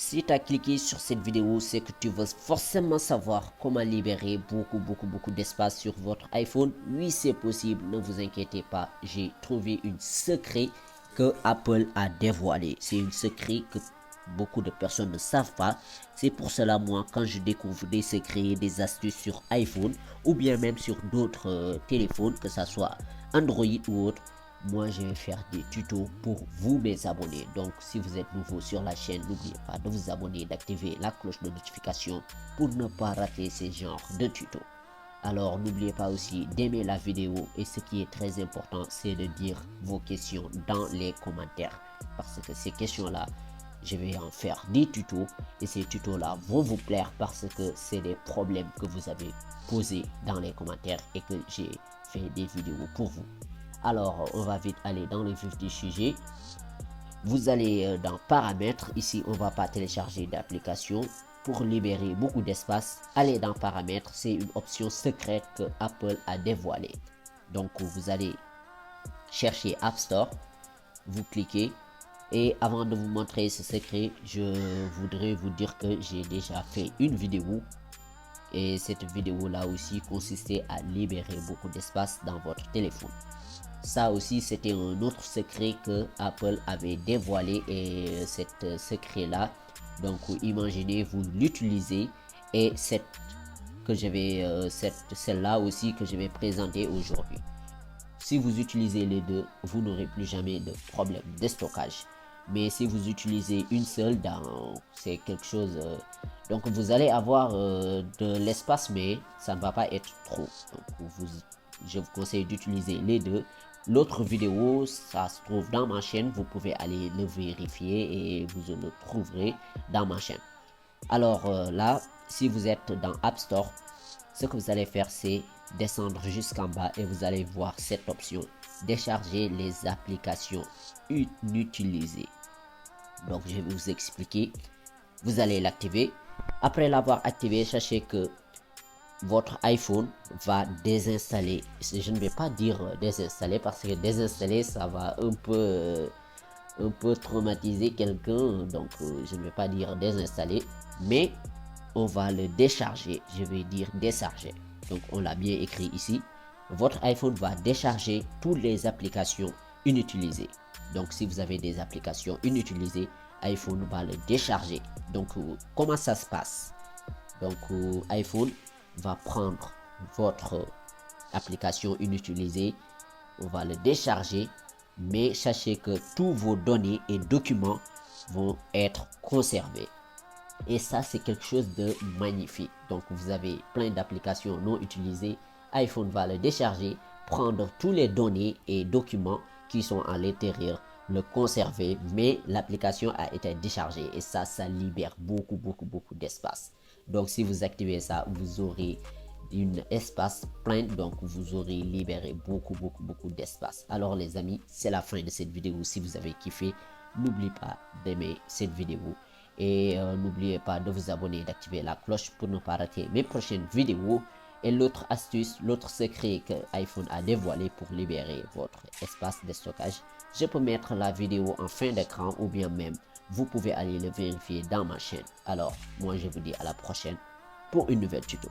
Si tu as cliqué sur cette vidéo, c'est que tu veux forcément savoir comment libérer beaucoup d'espace sur votre iPhone. Oui, c'est possible, ne vous inquiétez pas. J'ai trouvé une secret que Apple a dévoilé. C'est une secret que beaucoup de personnes ne savent pas. C'est pour cela, moi, quand je découvre des secrets, des astuces sur iPhone ou bien même sur d'autres téléphones, que ce soit Android ou autre, moi je vais faire des tutos pour vous mes abonnés. Donc si vous êtes nouveau sur la chaîne, n'oubliez pas de vous abonner, d'activer la cloche de notification pour ne pas rater ces genres de tutos. Alors n'oubliez pas aussi d'aimer la vidéo et ce qui est très important, c'est de dire vos questions dans les commentaires, parce que ces questions là je vais en faire des tutos et ces tutos là vont vous plaire parce que c'est des problèmes que vous avez posés dans les commentaires et que j'ai fait des vidéos pour vous. Alors, on va vite aller dans le vif du sujet. Vous allez dans paramètres. Ici, on ne va pas télécharger d'application. Pour libérer beaucoup d'espace, allez dans paramètres. C'est une option secrète que Apple a dévoilée. Donc, vous allez chercher App Store. Vous cliquez. Et avant de vous montrer ce secret, je voudrais vous dire que j'ai déjà fait une vidéo. Et cette vidéo là aussi consistait à libérer beaucoup d'espace dans votre téléphone. Ça aussi, c'était un autre secret que Apple avait dévoilé et cet secret là, donc imaginez vous l'utilisez et celle-là aussi que je vais présenter aujourd'hui. Si vous utilisez les deux, vous n'aurez plus jamais de problème de stockage. Mais si vous utilisez une seule, c'est quelque chose. Donc vous allez avoir de l'espace, mais ça ne va pas être trop. Donc je vous conseille d'utiliser les deux. L'autre vidéo, ça se trouve dans ma chaîne. Vous pouvez aller le vérifier et vous le trouverez dans ma chaîne. Alors là, si vous êtes dans App Store, ce que vous allez faire, c'est descendre jusqu'en bas et vous allez voir cette option. Décharger les applications inutilisées. Donc, je vais vous expliquer. Vous allez l'activer. Après l'avoir activé, sachez que votre iPhone va désinstaller. Je ne vais pas dire désinstaller parce que désinstaller, ça va un peu traumatiser quelqu'un. Donc, je ne vais pas dire désinstaller. Mais on va le décharger. Je vais dire décharger. Donc, on l'a bien écrit ici. Votre iPhone va décharger toutes les applications inutilisées. Donc, si vous avez des applications inutilisées, iPhone va le décharger. Donc, comment ça se passe? Donc, iPhone va prendre votre application inutilisée, on va le décharger, mais sachez que tous vos données et documents vont être conservés. Et ça, c'est quelque chose de magnifique. Donc, vous avez plein d'applications non utilisées. iPhone va le décharger, prendre tous les données et documents qui sont à l'intérieur, le conserver, mais l'application a été déchargée. Et ça libère beaucoup d'espace. Donc, si vous activez ça, vous aurez un espace plein. Donc, vous aurez libéré beaucoup d'espace. Alors, les amis, c'est la fin de cette vidéo. Si vous avez kiffé, n'oubliez pas d'aimer cette vidéo. Et n'oubliez pas de vous abonner et d'activer la cloche pour ne pas rater mes prochaines vidéos. Et l'autre astuce, l'autre secret que iPhone a dévoilé pour libérer votre espace de stockage, je peux mettre la vidéo en fin d'écran ou bien même vous pouvez aller le vérifier dans ma chaîne. Alors, moi je vous dis à la prochaine pour une nouvelle tuto.